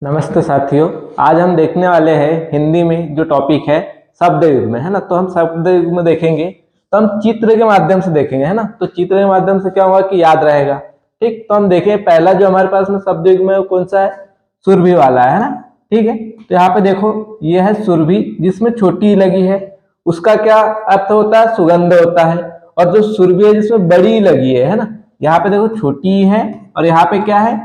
नमस्ते साथियों। आज हम देखने वाले हैं हिंदी में जो टॉपिक है शब्द युग में, है ना। तो हम शब्द युग में देखेंगे तो हम चित्र के माध्यम से देखेंगे, है ना। तो चित्र के माध्यम से क्या होगा कि याद रहेगा। ठीक, तो हम देखें पहला जो हमारे पास में शब्द युग में कौन सा है, सुरभि वाला है ना। ठीक है, तो यहाँ पे देखो ये है सुरभि जिसमें छोटी लगी है, उसका क्या अर्थ होता है, सुगंध होता है। और जो सुरभि है जिसमें बड़ी लगी है ना, यहाँ पे देखो छोटी है और यहाँ पे क्या है,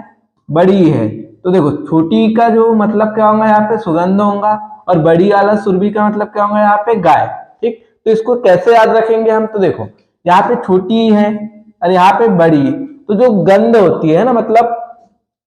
बड़ी है। तो देखो छोटी का जो मतलब क्या होगा, यहाँ पे सुगंध होगा, और बड़ी वाला सुरभि का मतलब क्या होगा, यहाँ पे गाय। ठीक, तो इसको कैसे याद रखेंगे हम, तो देखो यहाँ पे छोटी है और यहाँ पे बड़ी है, तो जो गंध होती है ना, मतलब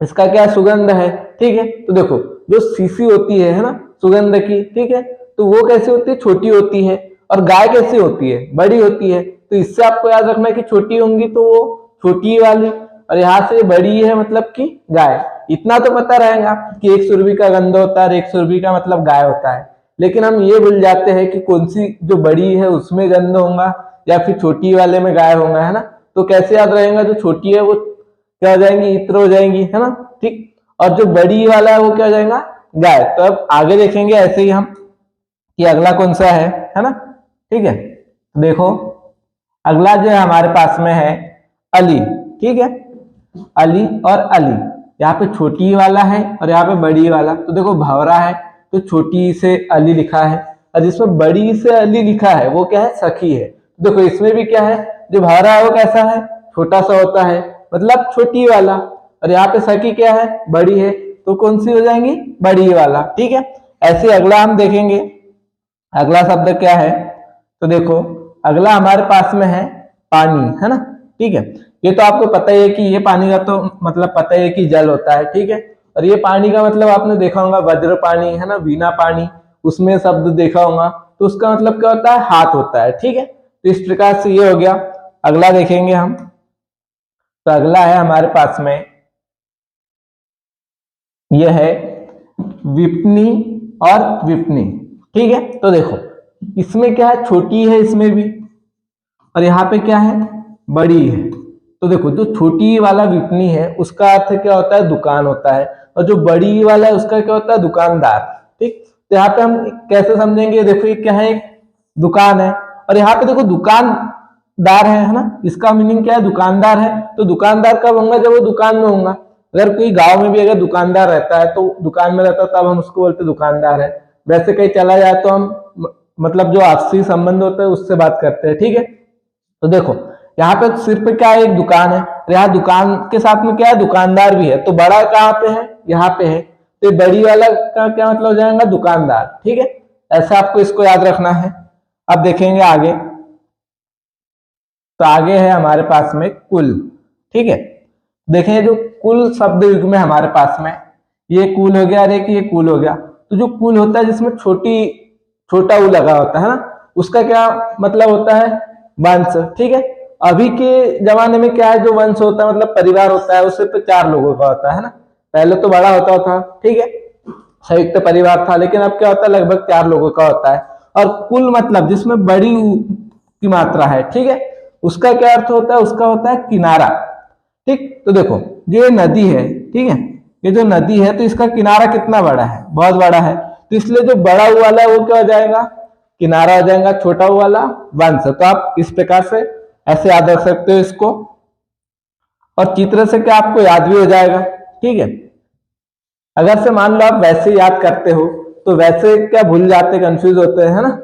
इसका क्या सुगंध है। ठीक है, तो देखो जो शीशी होती है ना सुगंध की, ठीक है, तो वो कैसी होती है, छोटी होती है। और गाय कैसी होती है, बड़ी होती है। तो इससे आपको याद रखना है कि छोटी होंगी तो वो छोटी वाली, और यहाँ से बड़ी है मतलब कि गाय। इतना तो पता रहेगा कि एक सुरभि का गंध होता है और एक सुरभि का मतलब गाय होता है। लेकिन हम ये भूल जाते हैं कि कौन सी जो बड़ी है उसमें गंध होगा या फिर छोटी वाले में गाय होगा, है ना। तो कैसे याद रहेगा, जो छोटी है वो क्या हो जाएंगी, इत्र हो जाएंगी, है ना। ठीक, और जो बड़ी वाला है वो क्या हो जाएगा, गाय। तो अब आगे देखेंगे ऐसे ही हम कि अगला कौन सा है ना। ठीक है, देखो अगला जो है हमारे पास में है अली। ठीक है, अली और अली, यहाँ पे छोटी वाला है और यहाँ पे बड़ी वाला। तो देखो भंवरा है तो छोटी से अली लिखा है, और जिसमें बड़ी से अली लिखा है वो क्या है, सखी है। देखो इसमें भी क्या है, जो भंवरा है वो कैसा है, छोटा सा होता है, मतलब छोटी वाला। और यहाँ पे सखी क्या है, बड़ी है, तो कौन सी हो जाएंगी, बड़ी वाला। ठीक है, ऐसे अगला हम देखेंगे। अगला शब्द क्या है, तो देखो अगला हमारे पास में है पानी, है ना। ठीक है, ये तो आपको पता ही है कि ये पानी का तो मतलब पता ही है कि जल होता है। ठीक है, और ये पानी का मतलब आपने देखा होगा वज्र पानी, है ना, वीणा पानी, उसमें शब्द देखा होगा। तो उसका मतलब क्या होता है, हाथ होता है। ठीक है, तो इस प्रकार से ये हो गया। अगला देखेंगे हम, तो अगला है हमारे पास में यह है विपनी और विपनी। ठीक है, तो देखो इसमें क्या है, छोटी है इसमें भी, और यहाँ पे क्या है, बड़ी है। तो देखो जो छोटी वाला विपनी है उसका अर्थ क्या होता है, दुकान होता है, और जो बड़ी वाला है उसका क्या होता है, दुकानदार। ठीक, तो यहाँ पे हम कैसे समझेंगे, देखो ये क्या है, एक दुकान है, और यहाँ पे देखो दुकानदार है ना, इसका मीनिंग क्या है, दुकानदार है। तो दुकानदार कब होगा, जब वो दुकान में होगा। अगर कोई गांव में भी अगर दुकानदार रहता है तो दुकान में रहता है, तब हम उसको बोलते दुकानदार है। वैसे कहीं चला जाए तो हम मतलब जो आपसी संबंध होता है उससे बात करते हैं। ठीक है, तो देखो यहाँ पे सिर्फ क्या है, एक दुकान है, यहाँ दुकान के साथ में क्या है, दुकानदार भी है। तो बड़ा कहाँ पे है, यहाँ पे है, तो बड़ी वाला का क्या मतलब हो जाएगा, दुकानदार। ठीक है, ऐसा आपको इसको याद रखना है। अब देखेंगे आगे, तो आगे है हमारे पास में कुल। ठीक है, देखें जो कुल शब्द युग में हमारे पास में ये कुल हो गया और एक ये कुल हो गया। तो जो कुल होता है जिसमें छोटा उ लगा होता है ना, उसका क्या मतलब होता है, वंश। ठीक है, अभी के जमाने में क्या है, जो वंश होता है मतलब परिवार होता है, उससे तो 4 लोगों का होता है ना। पहले तो बड़ा होता था, ठीक है, संयुक्त परिवार था, लेकिन अब क्या होता है, लगभग 4 लोगों का होता है। और कुल मतलब जिसमें बड़ी की मात्रा है, ठीक है, उसका क्या अर्थ होता है, उसका होता है किनारा। ठीक, तो देखो ये नदी है, ठीक है, ये जो नदी है तो इसका किनारा कितना बड़ा है, बहुत बड़ा है। तो इसलिए जो बड़ा वाला है वो क्या हो जाएगा, किनारा हो जाएगा, छोटा वाला वंश। तो आप इस प्रकार से ऐसे याद रख सकते हो इसको, और चित्र से क्या आपको याद भी हो जाएगा। ठीक है, अगर से मान लो आप वैसे याद करते हो तो वैसे क्या भूल जाते, कंफ्यूज होते हैं, है ना।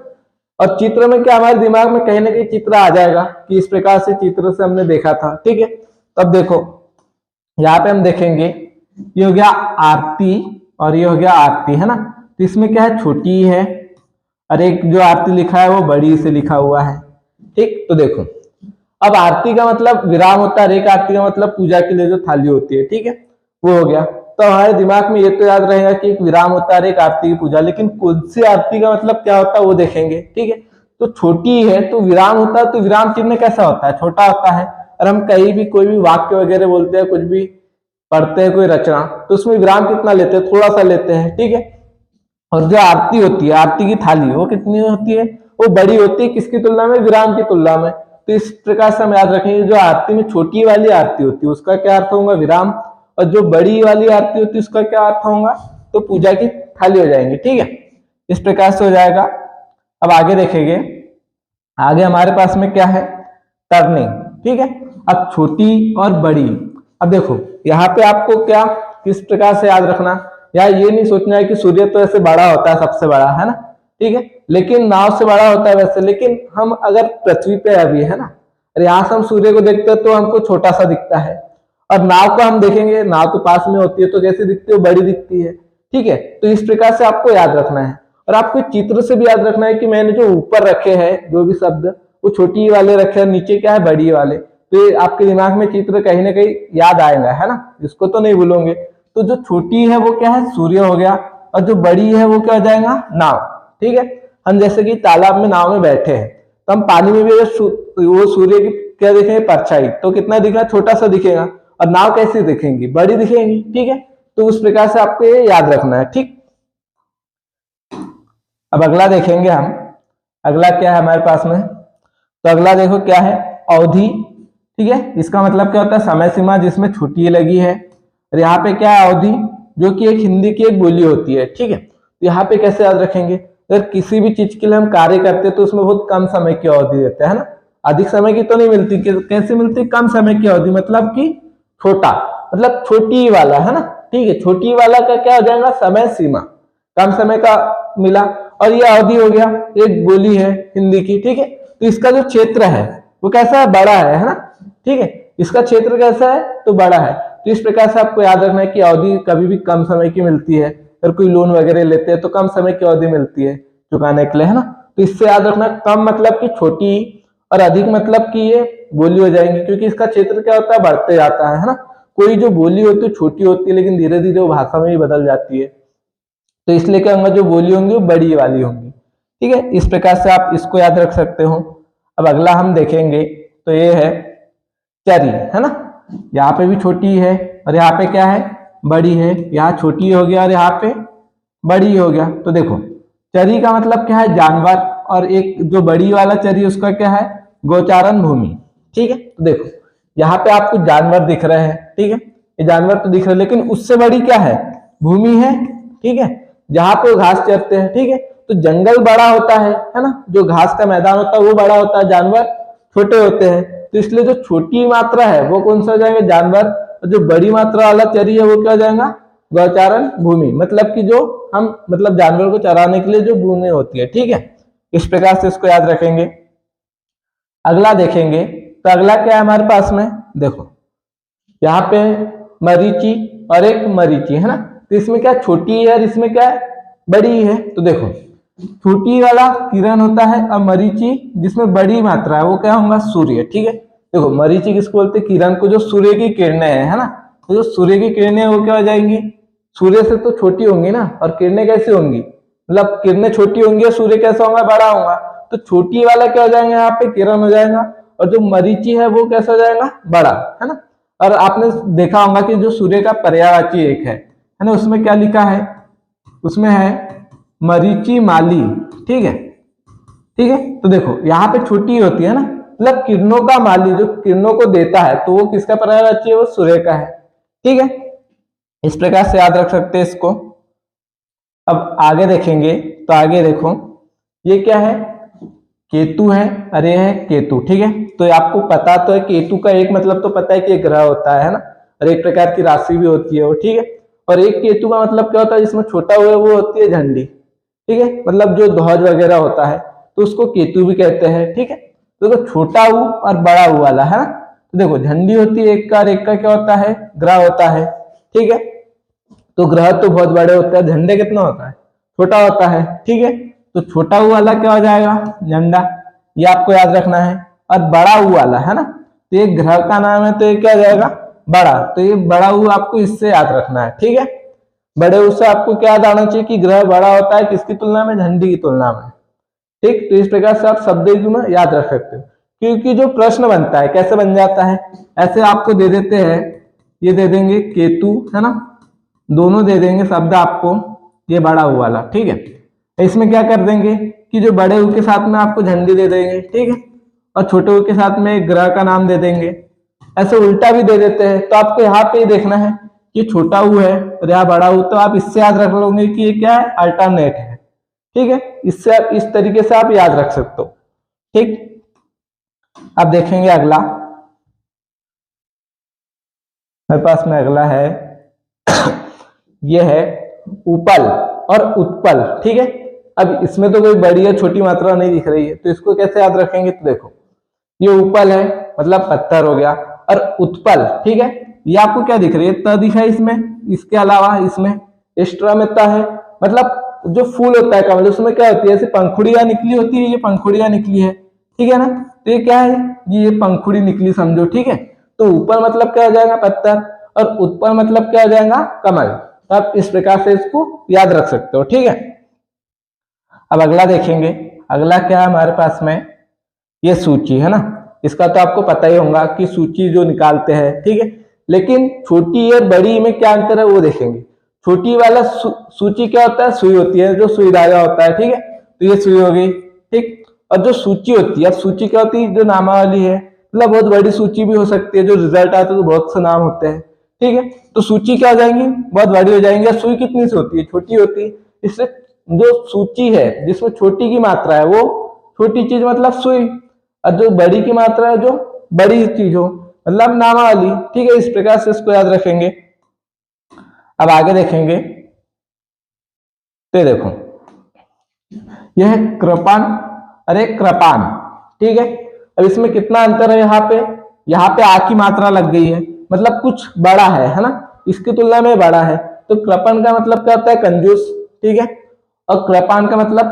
और चित्र में क्या हमारे दिमाग में कहीं ना कहीं चित्र आ जाएगा कि इस प्रकार से चित्र से हमने देखा था। ठीक है, तब देखो यहाँ पे हम देखेंगे, ये हो गया आरती और ये हो गया आरती, है ना। तो इसमें क्या है, छोटी है, और एक जो आरती लिखा है वो बड़ी से लिखा हुआ है। ठीक, तो देखो अब आरती का मतलब विराम होता है, एक आरती का मतलब पूजा के लिए जो थाली होती है, ठीक है, वो हो गया। तो हमारे दिमाग में ये तो याद रहेगा कि एक विराम होता है एक आरती की पूजा, लेकिन कौन सी आरती का मतलब क्या होता है वो देखेंगे। ठीक है, तो छोटी है तो विराम होता है, तो विराम चिन्ह कैसा होता है, छोटा होता है। और हम कहीं भी कोई भी वाक्य वगैरह बोलते हैं, कुछ भी पढ़ते हैं कोई रचना, तो उसमें विराम कितना लेते हैं, थोड़ा सा लेते हैं। ठीक है, और जो आरती होती है, आरती की थाली, वो कितनी होती है, वो बड़ी होती है, किसकी तुलना में, विराम की तुलना में। तो इस प्रकार से हम याद रखेंगे, जो आरती में छोटी वाली आरती होती है उसका क्या अर्थ होगा, विराम, और जो बड़ी वाली आरती होती है उसका क्या अर्थ होगा, तो पूजा की थाली हो जाएंगी। ठीक है, इस प्रकार से हो जाएगा। अब आगे देखेंगे, आगे हमारे पास में क्या है, टर्निंग। ठीक है, अब छोटी और बड़ी। अब देखो यहाँ पे आपको क्या किस प्रकार से याद रखना, या ये नहीं सोचना है कि सूर्य तो ऐसे बड़ा होता है, सबसे बड़ा है ना, ठीक है, लेकिन नाव से बड़ा होता है वैसे, लेकिन हम अगर पृथ्वी पे अभी है ना, और यहाँ से हम सूर्य को देखते हैं तो हमको छोटा सा दिखता है, और नाव को हम देखेंगे, नाव तो पास में होती है तो कैसी दिखती है, बड़ी दिखती है। ठीक है, तो इस प्रकार से आपको याद रखना है। और आपको चित्र से भी याद रखना है कि मैंने जो ऊपर रखे हैं जो भी शब्द, वो छोटी वाले रखे हैं, नीचे क्या है, बड़ी वाले। तो ये आपके दिमाग में चित्र कहीं ना कहीं याद आएगा, है ना, इसको तो नहीं भूलोगे। तो जो छोटी है वो क्या है, सूर्य हो गया, और जो बड़ी है वो क्या हो जाएगा, नाव। ठीक है, हम जैसे कि तालाब में नाव में बैठे हैं, तो हम पानी में भी वो सूर्य की क्या दिखेंगे, परछाई, तो कितना दिखेगा, छोटा सा दिखेगा, और नाव कैसी दिखेंगी, बड़ी दिखेंगी। ठीक है, तो उस प्रकार से आपको ये याद रखना है। ठीक, अब अगला देखेंगे हम, अगला क्या है हमारे पास में, तो अगला देखो क्या है, अवधि। ठीक है, इसका मतलब क्या होता है, समय सीमा जिसमें छुट्टी लगी है। और यहाँ पे क्या है, अवधि, जो कि एक हिंदी की एक बोली होती है। ठीक है, तो यहाँ पे कैसे याद रखेंगे, अगर किसी भी चीज के लिए हम कार्य करते हैं तो उसमें बहुत कम समय की अवधि देते हैं ना, अधिक समय की तो नहीं मिलती, कैसे मिलती, कम समय की अवधि, मतलब कि छोटा, मतलब छोटी वाला, है ना। ठीक है, छोटी वाला का क्या हो जाएगा, समय सीमा, कम समय का मिला। और ये अवधि हो गया, एक बोली है हिंदी की। ठीक है, तो इसका जो क्षेत्र है वो कैसा है, बड़ा है ना। ठीक है, इसका क्षेत्र कैसा है, तो बड़ा है। तो इस प्रकार से आपको याद रखना है कि अवधि कभी भी कम समय की मिलती है, अगर कोई लोन वगैरह लेते हैं तो कम समय की अवधि मिलती है चुकाने के लिए, है ना। तो इससे याद रखना, कम मतलब कि छोटी, और अधिक मतलब कि ये बोली हो जाएंगी, क्योंकि इसका क्षेत्र क्या होता है, बढ़ते जाता है ना। कोई जो बोली होती है छोटी होती है, लेकिन धीरे धीरे वो भाषा में भी बदल जाती है, तो इसलिए क्या होगा, जो बोली होंगी वो बड़ी वाली होंगी। ठीक है, इस प्रकार से आप इसको याद रख सकते हो। अब अगला हम देखेंगे, तो ये है चरी, है ना। यहाँ पे भी छोटी है, और यहाँ पे क्या है, बड़ी है। यहाँ छोटी हो गया और यहाँ पे बड़ी हो गया। तो देखो चरी का मतलब क्या है, जानवर, और एक जो बड़ी वाला चरी उसका क्या है, गोचारण भूमि। ठीक है, तो देखो यहाँ पे आपको जानवर दिख रहे हैं। ठीक है, ये जानवर तो दिख रहे हैं, लेकिन उससे बड़ी क्या है, भूमि है। ठीक है, जहां पे घास चरते हैं। ठीक है, तो जंगल बड़ा होता है ना, जो घास का मैदान होता है वो बड़ा होता है, जानवर छोटे होते हैं। तो इसलिए जो छोटी मात्रा है वो कौन सा हो जाएगा, जानवर, और जो बड़ी मात्रा वाला चरी है वो क्या हो जाएगा, गौचारण भूमि, मतलब कि जो हम मतलब जानवर को चराने के लिए जो भूमि होती है। ठीक है, इस प्रकार से इसको याद रखेंगे। अगला देखेंगे, तो अगला क्या है हमारे पास में, देखो यहाँ पे मरीची और एक मरीची, है ना। तो इसमें क्या छोटी है और इसमें क्या है, बड़ी है। तो देखो छोटी वाला किरण होता है, और मरीची जिसमें बड़ी मात्रा है वो क्या होगा, सूर्य। ठीक है, देखो मरीची किसको बोलते हैं, किरण को, जो सूर्य की किरणें है ना। तो जो सूर्य की किरणें वो क्या हो जाएंगी, सूर्य से तो छोटी होंगी ना, और किरणें कैसी होंगी, मतलब किरणें छोटी होंगी और सूर्य कैसा होगा, बड़ा होगा। तो छोटी वाला क्या हो जाएगा, यहाँ पे किरण हो जाएगा, और जो मरीची है वो कैसा हो जाएगा, बड़ा, है ना। और आपने देखा होगा कि जो सूर्य का पर्यायवाची एक है ना, उसमें क्या लिखा है, उसमें है मरीची माली। ठीक है, ठीक है, तो देखो यहाँ पे छोटी होती है ना, मतलब किरणों का माली, जो किरणों को देता है, तो वो किसका पर्यायवाची है, वो सूर्य का है। ठीक है, इस प्रकार से याद रख सकते हैं इसको। अब आगे देखेंगे, तो आगे देखो ये क्या है, केतु है, अरे है केतु। ठीक है, तो आपको पता तो है, केतु का एक मतलब तो पता है कि एक ग्रह होता है ना, और एक प्रकार की राशि भी होती है वो। ठीक है, और एक केतु का मतलब क्या होता है, जिसमें छोटा हुआ है वो होती है झंडी। ठीक है, मतलब जो ध्वज वगैरह होता है तो उसको केतु भी कहते हैं। ठीक है, तो छोटा ऊ और बड़ा ऊ वाला है ना। तो देखो झंडी होती है एक का, और एक का क्या होता है, ग्रह होता है। ठीक है, तो ग्रह तो बहुत बड़े होते हैं, झंडे कितना होता है, छोटा होता है। ठीक है, तो छोटा ऊ वाला क्या हो जाएगा, झंडा, ये आपको याद रखना है। और बड़ा ऊ वाला है ना, तो ये ग्रह का नाम है, तो ये क्या हो जाएगा, बड़ा। तो ये बड़ा ऊ आपको इससे याद रखना है। ठीक है, बड़े ऊ से आपको क्या याद आना चाहिए कि ग्रह बड़ा होता है किसकी तुलना में, झंडी की तुलना में। ठीक, तो इस प्रकार से आप शब्द में याद रख सकते हो, क्योंकि जो प्रश्न बनता है कैसे बन जाता है, ऐसे आपको दे देते हैं, ये दे देंगे केतु, है ना, दोनों दे देंगे शब्द आपको, ये बड़ा ऊ वाला। ठीक है, इसमें क्या कर देंगे कि जो बड़े ऊ के साथ में आपको झंडी दे देंगे। ठीक है, और छोटे ऊ के साथ में ग्रह का नाम दे देंगे, ऐसे उल्टा भी दे देते हैं। तो आपको यहाँ पे ही देखना है ये छोटा ऊ है और यहाँ बड़ा ऊ, तो आप इससे याद रख लोगे कि ये क्या है, अल्टरनेट है। ठीक है, इससे आप इस तरीके से आप याद रख सकते हो। ठीक, अब देखेंगे अगला, मेरे पास में अगला है ये है उपल और उत्पल। ठीक है, अब इसमें तो कोई बड़ी या छोटी मात्रा नहीं दिख रही है, तो इसको कैसे याद रखेंगे, तो देखो ये उपल है मतलब पत्थर हो गया, और उत्पल, ठीक है, ये आपको क्या दिख रही है, त दिखा है इसमें, इसके अलावा इसमें एक्स्ट्रा में त है, मतलब जो फूल होता है कमल उसमें क्या होती है, ऐसे पंखुड़ियां निकली होती है, ये पंखुड़ियां निकली है, ठीक है ना, तो ये क्या है, ये पंखुड़ी निकली समझो। ठीक है, तो ऊपर मतलब क्या हो जाएगा, पत्थर, और उत्पल मतलब क्या हो जाएगा, कमल। तो आप इस प्रकार से इसको याद रख सकते हो। ठीक है, अब अगला देखेंगे, अगला क्या है हमारे पास में, ये सूची है ना, इसका तो आपको पता ही होगा कि सूची जो निकालते हैं। ठीक है, लेकिन छोटी और बड़ी में क्या अंतर है वो देखेंगे। छोटी वाला सूची क्या होता है, सुई होती है, जो सुई धागा होता है। ठीक है, तो ये सुई हो गई। ठीक, और जो सूची होती है, अब सूची क्या होती है, जो नामावली है, मतलब बहुत बड़ी सूची भी हो सकती है, जो रिजल्ट आता है तो बहुत से नाम होते हैं। ठीक है, तो सूची क्या हो जाएंगी, बहुत बड़ी हो जाएंगी। सुई कितनी सी होती है, छोटी होती है, इससे जो सूची है जिसमें छोटी की मात्रा है वो छोटी चीज मतलब सुई, और जो बड़ी की मात्रा है जो बड़ी चीज हो मतलब नामावली। ठीक है, इस प्रकार से इसको याद रखेंगे। अब आगे देखेंगे, तो देखो यह है कृपान और एक कृपान। ठीक है, अब इसमें कितना अंतर है, यहाँ पे आ की मात्रा लग गई है, मतलब कुछ बड़ा है ना, इसकी तुलना में बड़ा है। तो कृपन का मतलब क्या होता है, कंजूस। ठीक है, और कृपान का मतलब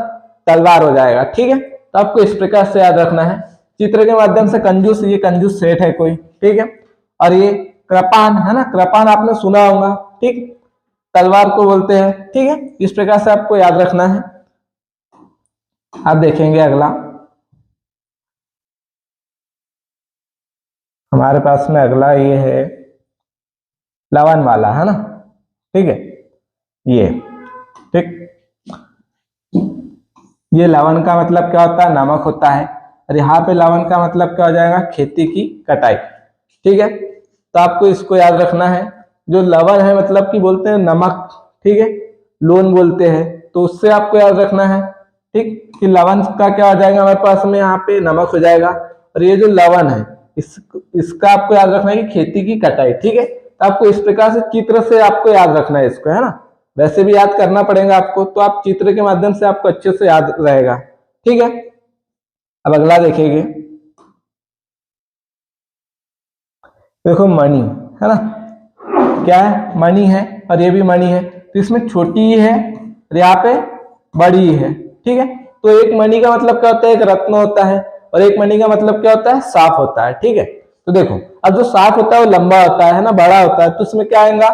तलवार हो जाएगा। ठीक है, तो आपको इस प्रकार से याद रखना है चित्र के माध्यम से। कंजूस, ये कंजूस सेठ है कोई। ठीक है, और ये कृपान है ना, कृपान आपने सुना होगा। ठीक, तलवार को बोलते हैं। ठीक है, इस प्रकार से आपको याद रखना है। अब देखेंगे अगला, हमारे पास में अगला ये है लवन वाला, है ना। ठीक है, ये ठीक, ये लवन का मतलब क्या होता है, नमक होता है, और यहाँ पे लवन का मतलब क्या हो जाएगा, खेती की कटाई। ठीक है, तो आपको इसको याद रखना है। जो लवन है मतलब कि बोलते हैं नमक, ठीक है, लोन बोलते हैं, तो उससे आपको याद रखना है। ठीक, कि लवन का क्या हो जाएगा हमारे पास में, यहाँ पे नमक हो जाएगा, और ये जो लवन है इसका आपको याद रखना है कि खेती की कटाई। ठीक है, तो आपको इस प्रकार से चित्र से आपको याद रखना है इसको, है ना, वैसे भी याद करना पड़ेगा आपको, तो आप चित्र के माध्यम से आपको अच्छे से याद रहेगा। ठीक है, अब अगला देखेंगे, देखो मणि है ना, क्या है, मणि है, और ये भी मणि है, तो इसमें छोटी है और यहाँ पे बड़ी है। ठीक है, तो एक मणि का मतलब क्या होता है, एक रत्न होता है, और एक मणि का मतलब क्या होता है, साफ होता है। ठीक है, तो देखो अब जो साफ होता है वो लंबा होता है ना, बड़ा होता है, तो इसमें क्या आएगा,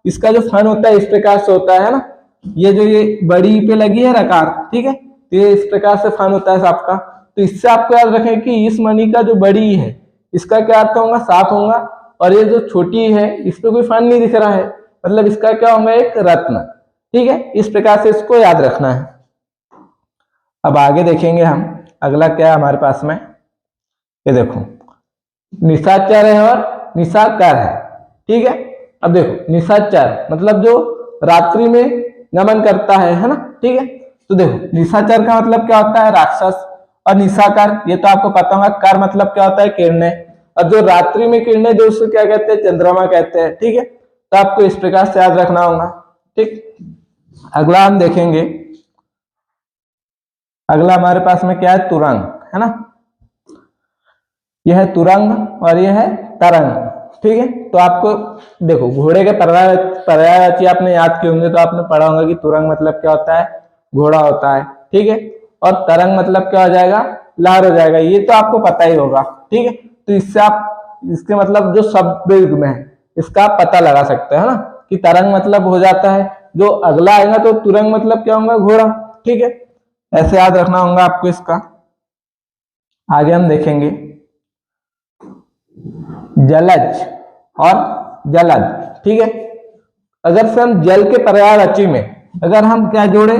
इसका जो फन होता है इस प्रकार से होता है ना, ये जो ये बड़ी पे लगी है रकार। ठीक है, तो ये इस प्रकार से फन होता है साफ का। तो इससे आपको याद रखें कि इस मणि का जो बड़ी है इसका क्या अर्थ होगा, साफ होगा, और ये जो छोटी है इस पे कोई फन नहीं दिख रहा है, मतलब इसका क्या होगा, एक रत्न। ठीक है, इस प्रकार से इसको याद रखना है। अब आगे देखेंगे हम, अगला क्या है हमारे पास में, ये देखो निशाचर है और निशाकर है। ठीक है, अब देखो निशाचर मतलब जो रात्रि में नमन करता है ना। ठीक है, तो देखो निशाचर का मतलब क्या होता है, राक्षस, और निशाकर ये तो आपको पता होगा, कर मतलब क्या होता है, किरणें, और जो रात्रि में किरणें जो उसको क्या कहते हैं, चंद्रमा कहते हैं। ठीक है, तो आपको इस प्रकार से याद रखना होगा। ठीक, अगला हम देखेंगे, अगला हमारे पास में क्या है, तुरंग है ना, यह है तुरंग और यह है तरंग। ठीक है, तो आपको देखो घोड़े के पर्यायवाची आपने याद किए होंगे, तो आपने पढ़ा होगा कि तुरंग मतलब क्या होता है, घोड़ा होता है। ठीक है, और तरंग मतलब क्या हो जाएगा, लहर हो जाएगा, ये तो आपको पता ही होगा। ठीक है, तो इससे आप इसके मतलब जो शब्द युग्म है इसका आप पता लगा सकते हैं ना, कि तरंग मतलब हो जाता है, जो अगला आएगा तो तुरंग मतलब क्या होगा, घोड़ा। ठीक है, ऐसे याद रखना होगा आपको इसका। आगे हम देखेंगे जलज और जलद। ठीक है, अगर से हम जल के पर्यायवाची में अगर हम क्या जोड़े,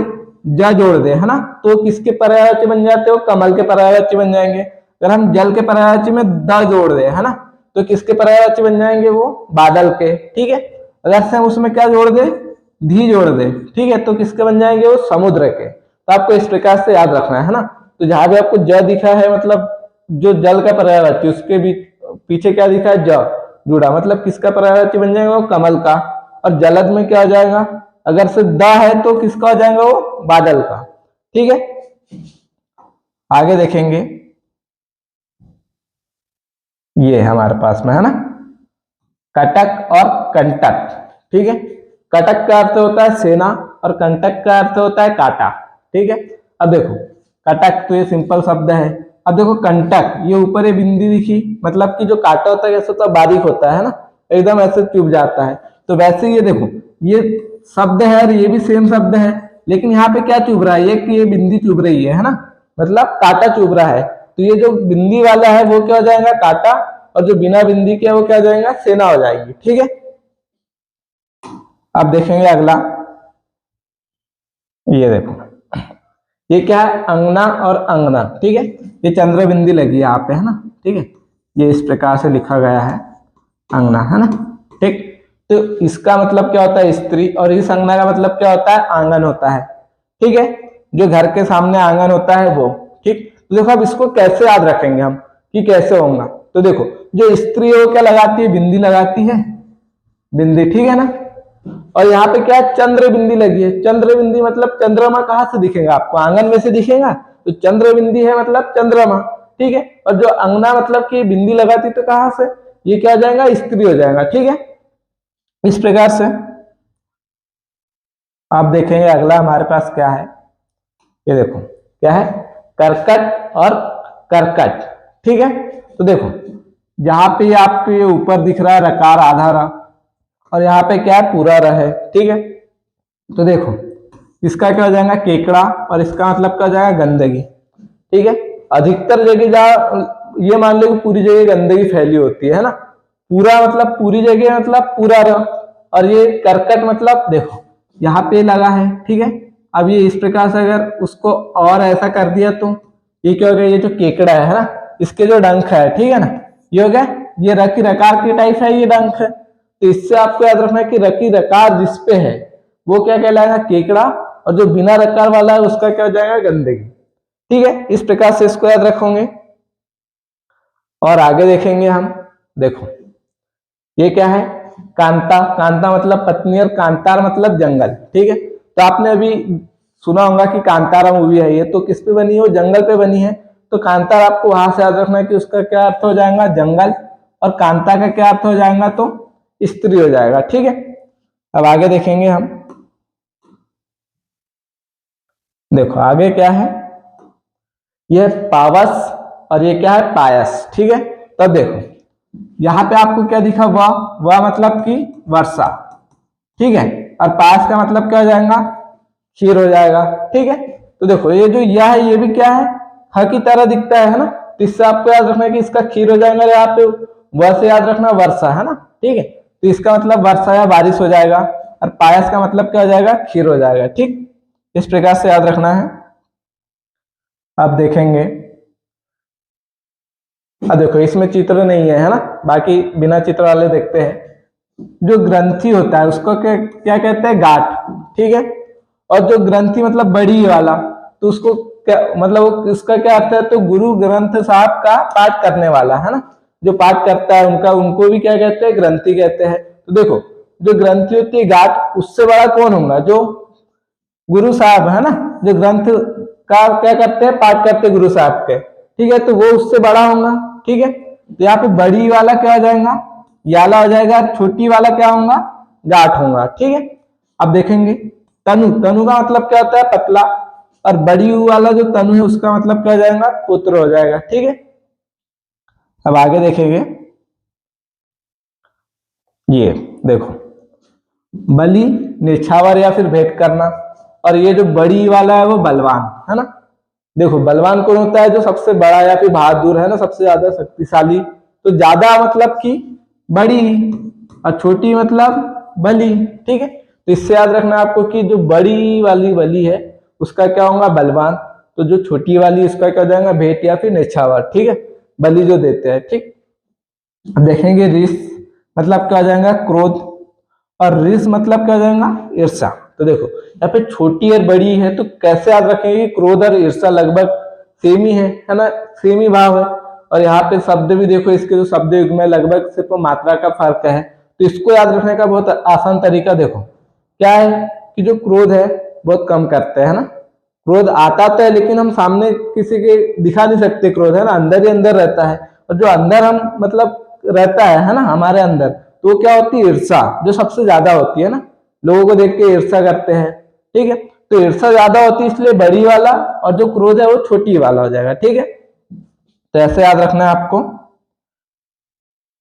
ज जोड़ दे, है ना, तो किसके पर्यायवाची बन जाते हो, कमल के पर्यायवाची बन जाएंगे। अगर हम जल के पर्यायवाची में द जोड़ दे, है ना, तो किसके पर्यायवाची बन जाएंगे, वो बादल के। ठीक है, अगर से हम उसमें क्या जोड़ दे, धी जोड़ दे, ठीक है, तो किसके बन जाएंगे वो, समुद्र के। तो आपको इस प्रकार से याद रखना है ना। तो जहां भी आपको ज दिखा है मतलब जो जल का पर्यायवाची, उसके भी पीछे क्या दिखा है, ज जुड़ा, मतलब किसका पर्यायवाची बन जाएगा वो, कमल का। और जलद में क्या हो जाएगा, अगर से द है तो किसका हो जाएगा वो, बादल का। ठीक है, आगे देखेंगे, ये हमारे पास में है ना कटक और कंटक। ठीक है, कटक का अर्थ होता है सेना और कंटक का अर्थ होता है काटा। ठीक है, अब देखो कटक तो ये सिंपल शब्द है। अब देखो कंटक, ये ऊपर ये बिंदी दिखी, मतलब कि जो काटा होता है कैसे होता है, बारीक होता है ना, एकदम ऐसे चुभ जाता है। तो वैसे ये देखो, ये शब्द है और ये भी सेम शब्द है, लेकिन यहाँ पे क्या चुभ रहा है, एक ये बिंदी चुभ रही है ना, मतलब काटा चुभ रहा है। तो ये जो बिंदी वाला है वो क्या हो जाएगा, काटा, और जो बिना बिंदी के वो क्या हो जाएगा, सेना हो जाएगी। ठीक है, अब देखेंगे अगला, ये देखो, ये क्या है, अंगना और अंगना। ठीक है, ये चंद्र बिंदी लगी है यहाँ पे, है ना। ठीक है, ये इस प्रकार से लिखा गया है अंगना, है ना। ठीक, तो इसका मतलब क्या होता है, स्त्री, और इस अंगना का मतलब क्या होता है, आंगन होता है। ठीक है, जो घर के सामने आंगन होता है वो। ठीक, तो देखो अब इसको कैसे याद रखेंगे हम कि कैसे होगा। तो देखो जो स्त्री है वो क्या लगाती है, बिंदी लगाती है, बिंदी। ठीक है ना, और यहाँ पे क्या है, चंद्र बिंदी लगी है। चंद्र बिंदी मतलब चंद्रमा कहाँ से दिखेगा आपको, आंगन में से दिखेगा, तो चंद्र बिंदी है मतलब चंद्रमा। ठीक है, और जो अंगना मतलब कि बिंदी लगाती तो कहां से, ये क्या हो जाएगा, स्त्री हो जाएगा। ठीक है, इस प्रकार से आप देखेंगे अगला हमारे पास क्या है, ये देखो क्या है, करकट और करकट। ठीक है, तो देखो जहां पे आपको ये ऊपर दिख रहा है रकार आधा र, और यहाँ पे क्या है, पूरा र है। ठीक है, तो देखो इसका क्या हो जाएगा, केकड़ा, और इसका मतलब क्या हो जाएगा, गंदगी। ठीक है, अधिकतर जगह जहाँ ये मान लो कि पूरी जगह गंदगी फैली होती है ना, पूरा मतलब पूरी जगह मतलब पूरा र, और ये करकट मतलब देखो यहाँ पे लगा है। ठीक है, अब ये इस प्रकार से अगर उसको और ऐसा कर दिया तो ये क्या हो गया, ये जो केकड़ा है ना, इसके जो डंक है, ठीक है ना, ये हो गया, ये रकी रकार के टाइप है, ये डंक है। तो इससे आपको याद रखना है कि रकी रकार जिसपे है वो क्या कहलाएगा, केकड़ा, और जो बिना रकार वाला है उसका क्या हो जाएगा, गंदगी। ठीक है, इस प्रकार से इसको याद रखोगे। और आगे देखेंगे हम, देखो ये क्या है, कांता। कांता मतलब पत्नी, और कांतार मतलब जंगल। ठीक है, तो आपने अभी सुना होगा कि कांतारा मूवी है, ये तो किस पे बनी है, वो जंगल पे बनी है। तो कांतार आपको वहां से याद रखना है कि उसका क्या अर्थ हो जाएगा, जंगल, और कांता का क्या अर्थ हो जाएगा, तो स्त्री हो जाएगा। ठीक है, अब आगे देखेंगे हम, देखो आगे क्या है, यह पावस, और ये क्या है, पायस। ठीक है, तब देखो यहां पे आपको क्या दिखा, वह मतलब कि वर्षा। ठीक है, और पायस का मतलब क्या हो जाएगा, क्षीर हो जाएगा। ठीक है, तो देखो ये जो यह है ये भी क्या है, ह की तरह दिखता है ना, तो इससे आपको याद रखना है कि इसका क्षीर हो जाएगा, यहाँ पे वह से याद रखना वर्षा, है ना। ठीक है, तो इसका मतलब वर्षा या बारिश हो जाएगा, और पायस का मतलब क्या हो जाएगा, खीर हो जाएगा। ठीक, इस प्रकार से याद रखना है। अब देखेंगे, अब देखो इसमें चित्र नहीं है ना, बाकी बिना चित्र वाले देखते हैं। जो ग्रंथि होता है उसको क्या क्या कहते हैं, गांठ। ठीक है, और जो ग्रंथि मतलब बड़ी वाला, तो उसको क्या मतलब उसका क्या अर्थ है, तो गुरु ग्रंथ साहब का पाठ करने वाला, है ना, जो पाठ करता है उनका, उनको भी क्या कहते हैं, ग्रंथि कहते हैं। तो देखो जो ग्रंथि होती है गांठ, उससे बड़ा कौन होगा, जो गुरु साहब, है ना, जो ग्रंथ का क्या करते हैं, पाठ करते हैं गुरु साहब के। ठीक है, तो वो उससे बड़ा होगा। ठीक है, तो यहाँ पे बड़ी वाला क्या हो जाएगा, याला हो जाएगा, छोटी वाला क्या होगा, गांठ होगा। ठीक है, अब देखेंगे तनु। तनु का मतलब क्या होता है, पतला, और बड़ी वाला जो तनु है उसका मतलब क्या हो जाएगा, पुत्र हो जाएगा। ठीक है, अब आगे देखेंगे, ये देखो बलि, निछावर या फिर भेंट करना, और ये जो बड़ी वाला है वो बलवान, है ना। देखो बलवान कौन होता है, जो सबसे बड़ा या फिर बहादुर, है ना, सबसे ज्यादा शक्तिशाली। तो ज्यादा मतलब कि बड़ी, और छोटी मतलब बलि। ठीक है, तो इससे याद रखना आपको कि जो बड़ी वाली बलि है उसका क्या होगा, बलवान, तो जो छोटी वाली उसका क्या हो जाएगा, भेंट या फिर निछावर। ठीक है, बलि जो देते हैं। ठीक, अब देखेंगे रिस मतलब क्या हो जाएगा, क्रोध, और रिस मतलब क्या हो जाएगा, ईर्ष्या। तो देखो यहाँ पे छोटी और बड़ी है, तो कैसे याद रखेंगे कि क्रोध और ईर्ष्या लगभग सेम ही है ना, सेम ही भाव है। और यहाँ पे शब्द भी देखो, इसके जो शब्द युग्म है लगभग सिर्फ मात्रा का फर्क है। तो इसको याद रखने का बहुत आसान तरीका देखो क्या है कि जो क्रोध है बहुत कम करते हैं ना, क्रोध आता तो है लेकिन हम सामने किसी के दिखा नहीं सकते, क्रोध है ना अंदर ही अंदर रहता है। और जो अंदर हम मतलब रहता है ना हमारे अंदर, तो क्या होती है, ईर्ष्या जो सबसे ज्यादा होती है ना, लोगों को देख के ईर्ष्या करते हैं, ठीक है। तो ईर्ष्या ज्यादा होती है, इसलिए बड़ी वाला, और जो क्रोध है वो छोटी वाला हो जाएगा, ठीक है। तो ऐसे याद रखना है आपको।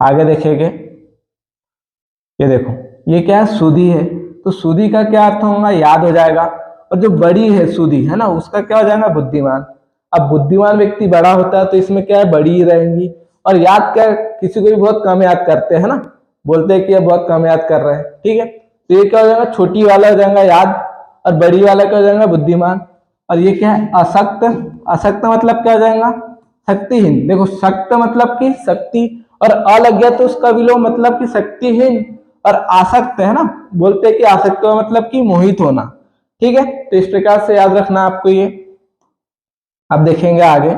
आगे देखेंगे, ये देखो ये क्या है, सुधी है, तो सुधी का क्या अर्थ होगा, याद हो जाएगा। और जो बड़ी है सुधी है ना, उसका क्या हो जाएगा, बुद्धिमान। अब बुद्धिमान व्यक्ति बड़ा होता है, तो इसमें क्या है, बड़ी ही रहेंगी। और याद क्या, किसी को भी बहुत कम याद करते हैं ना, बोलते हैं कि ये बहुत कम याद कर रहे हैं, ठीक है। तो ये क्या हो जाएगा, छोटी वाला हो जाएगा याद, और बड़ी वाला क्या हो जाएगा, बुद्धिमान। और ये क्या है, अशक्त। अशक्त मतलब क्या हो जाएगा, शक्तिहीन। देखो शक्त मतलब कि शक्ति, और अ लग गया तो उसका विलोम मतलब कि शक्तिहीन। और आसक्त है ना, बोलते हैं कि आसक्त मतलब कि मोहित होना, ठीक है। तो इस प्रकार से याद रखना आपको ये। अब देखेंगे आगे,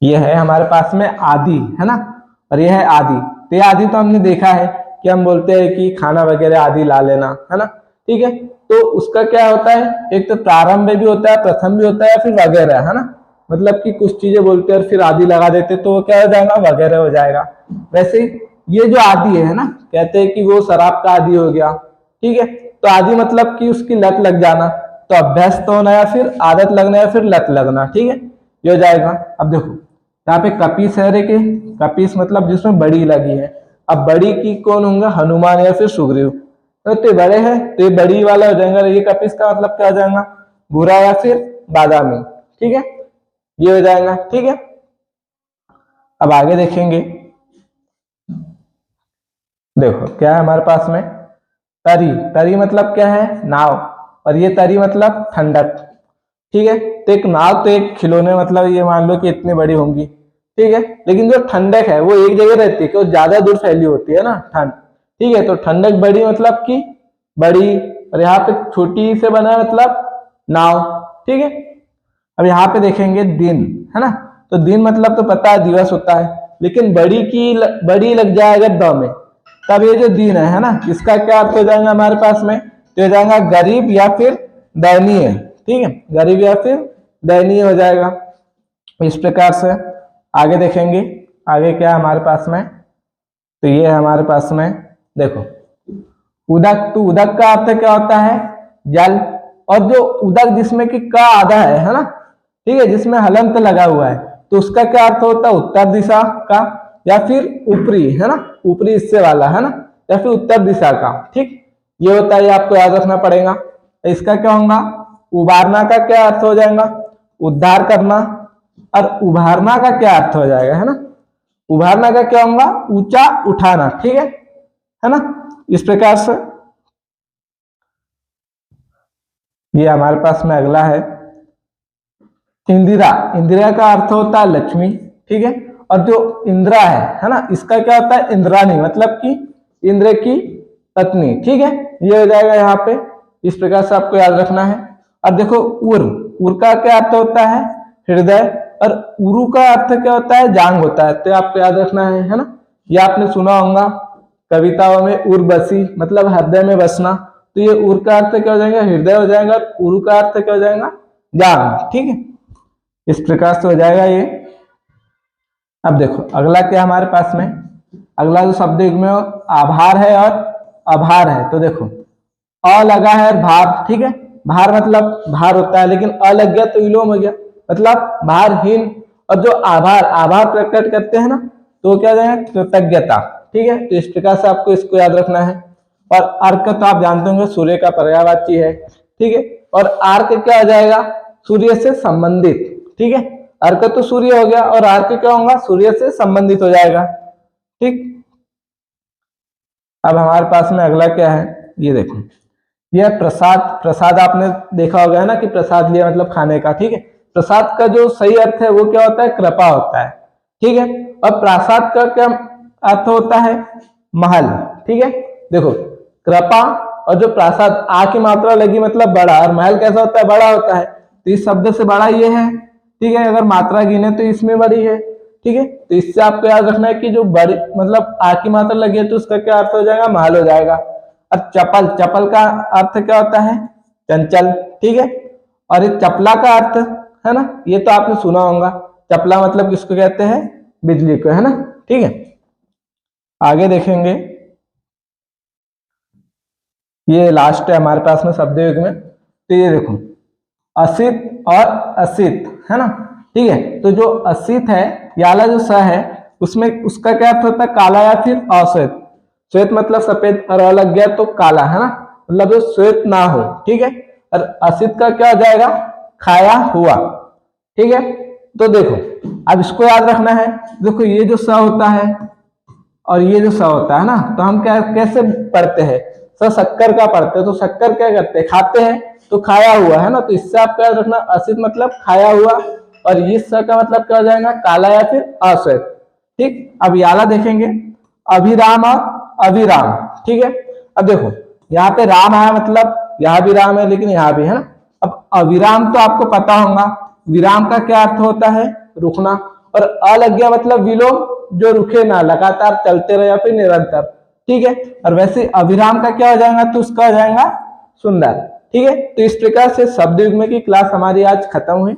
ये है हमारे पास में आदि, है ना, और ये है आदि। तो ये आदि तो हमने देखा है कि हम बोलते हैं कि खाना वगैरह आदि ला लेना, है ना, ठीक है। तो उसका क्या होता है, एक तो प्रारंभ भी होता है, प्रथम भी होता है, फिर वगैरह, है ना। मतलब कि कुछ चीजें बोलते हैं और फिर आदि लगा देते, तो वो क्या हो जाएगा, वगैरह हो जाएगा। वैसे ये जो आदि है ना, कहते हैं कि वो शराब का आदि हो गया, ठीक है। तो आदि मतलब कि उसकी लत लग जाना, तो अभ्यस्त होना या फिर आदत लगना या फिर लत लगना, ठीक है, ये हो जाएगा। अब देखो यहाँ पे कपीस है रे के, कपीस मतलब जिसमें बड़ी लगी है। अब बड़ी की कौन होंगे, हनुमान या फिर सुग्रीव। तो बड़े हैं तो ये बड़ी वाला हो जाएगा। ये कपीस का मतलब क्या हो जाएगा, बुरा या फिर बादामी, ठीक है, ये हो जाएगा, ठीक है। अब आगे देखेंगे, देखो क्या है हमारे पास में, तरी। तरी मतलब क्या है, नाव, और ये तरी मतलब ठंडक, ठीक है। तो एक नाव तो एक खिलौने मतलब ये मान लो कि इतनी बड़ी होंगी, ठीक है, लेकिन जो ठंडक है वो एक जगह रहती है, कि वो ज्यादा दूर फैली होती है ना ठंड, ठीक है। तो ठंडक बड़ी मतलब कि बड़ी, और यहाँ पे छोटी से बना मतलब नाव, ठीक है। अब यहाँ पे देखेंगे दिन, है ना, तो दिन मतलब तो पता है दिवस होता है, लेकिन बड़ी लग जाए अगर द में, तब ये जो दिन है ना, इसका क्या अर्थ हो जाएगा हमारे पास में, तो हो जाएगा गरीब या फिर दयनीय, ठीक है, गरीब या फिर दयनीय हो जाएगा। इस प्रकार से आगे देखेंगे, आगे क्या है हमारे पास में, तो ये है हमारे पास में, देखो उदक। तो उदक का अर्थ क्या होता है, जल। और जो उदक जिसमें कि का आधा है ना, ठीक है, जिसमें हलंत लगा हुआ है, तो उसका क्या अर्थ होता है, उत्तर दिशा का, या फिर ऊपरी, है ना, ऊपरी हिस्से वाला, है ना, या फिर उत्तर दिशा का, ठीक, ये होता है, आपको याद रखना पड़ेगा। इसका क्या होगा, उबारना का क्या अर्थ हो जाएगा, उद्धार करना। और उभारना का क्या अर्थ हो जाएगा, है ना, उभारना का क्या होगा, ऊंचा उठाना, ठीक है ना। इस प्रकार से ये हमारे पास में अगला है इंदिरा। इंदिरा का अर्थ होता है लक्ष्मी, ठीक है। और जो इंद्रा है ना, इसका क्या होता है, इंद्राणी, मतलब कि इंद्र की पत्नी, ठीक है, ये हो जाएगा यहाँ पे। इस प्रकार से आपको याद रखना है। अब देखो उर। उर का क्या अर्थ होता है, हृदय, और उरु का अर्थ क्या होता है, जांग होता है। तो आपको याद रखना है ना। ये आपने सुना होगा कविताओं में, उर्वशी मतलब हृदय में बसना। तो ये उर का अर्थ क्या हो जाएगा, हृदय हो जाएगा, और उरु का अर्थ क्या हो जाएगा, जांग, ठीक है। इस प्रकार से हो जाएगा ये। अब देखो अगला क्या हमारे पास में, अगला जो शब्द युग्म में आभार है और आभार है। तो देखो अ लगा है और भार, ठीक है, भार मतलब भार होता है, लेकिन अ लग गया तो विलोम हो गया, मतलब भारहीन। और जो आभार, आभार प्रकट करते हैं ना, तो क्या जाएगा, कृतज्ञता, ठीक है। तो इस प्रकार से आपको इसको याद रखना है। और अर्क तो आप जानते होंगे सूर्य का पर्यायवाची है, ठीक है। और आर्क क्या हो जाएगा, सूर्य से संबंधित, ठीक है। अर्क तो सूर्य हो गया, और आर्क क्या होगा, सूर्य से संबंधित हो जाएगा, ठीक। अब हमारे पास में अगला क्या है, ये देखो, यह प्रसाद। प्रसाद आपने देखा होगा है ना, कि प्रसाद लिया मतलब खाने का, ठीक है। प्रसाद का जो सही अर्थ है वो क्या होता है, कृपा होता है, ठीक है। और प्रसाद का क्या अर्थ होता है, महल। ठीक है, देखो कृपा और जो प्रासाद आ की मात्रा लगी मतलब बड़ा, और महल कैसा होता है, बड़ा होता है, तो इस शब्द से बड़ा ये है। ठीक है, अगर मात्रा गिने तो इसमें बड़ी है। ठीक है, तो इससे आपको याद रखना है कि जो बड़ी मतलब आ की मात्रा लगी है तो उसका क्या अर्थ हो जाएगा, महल हो जाएगा। और चपल, चपल का अर्थ क्या होता है, चंचल। ठीक है, और ये चपला का अर्थ है ना, ये तो आपने सुना होगा, चपला मतलब किसको कहते हैं, बिजली को, है ना। ठीक है, आगे देखेंगे, ये लास्ट है हमारे पास में शब्द युग में। तो ये देखो असित और असित, है ना। ठीक है, तो जो असित है, ये वाला जो स है, उसमें उसका क्या अर्थ होता है, काला या फिर अश्वेत। श्वेत मतलब सफेद, और अलग गया तो काला, है ना, मतलब जो श्वेत ना हो। ठीक है, और असित का क्या हो जाएगा, खाया हुआ। ठीक है, तो देखो अब इसको याद रखना है। देखो ये जो स होता है और ये जो स होता है ना, तो हम क्या कैसे पढ़ते हैं, स शक्कर का पढ़ते हैं, तो शक्कर क्या करते हैं, खाते हैं, तो खाया हुआ, है ना। तो इससे आपको याद रखना असित मतलब खाया हुआ, और ये स का मतलब क्या हो जाएगा, काला या फिर अश्वेत। ठीक, अब याला देखेंगे, अभिराम और अभिराम। ठीक है, अब देखो यहाँ पे राम आया मतलब यहाँ भी राम है, लेकिन यहाँ भी, है ना। अब अविराम तो आपको पता होगा, विराम का क्या अर्थ होता है, रुकना, और अलज्ञा मतलब विलोम, जो रुके ना, लगातार चलते रहे या फिर निरंतर। ठीक है, और वैसे अविराम का क्या हो जाएगा, तो उसका हो जाएगा सुंदर। ठीक है, तो इस प्रकार से शब्द युग्म की क्लास हमारी आज खत्म हुई।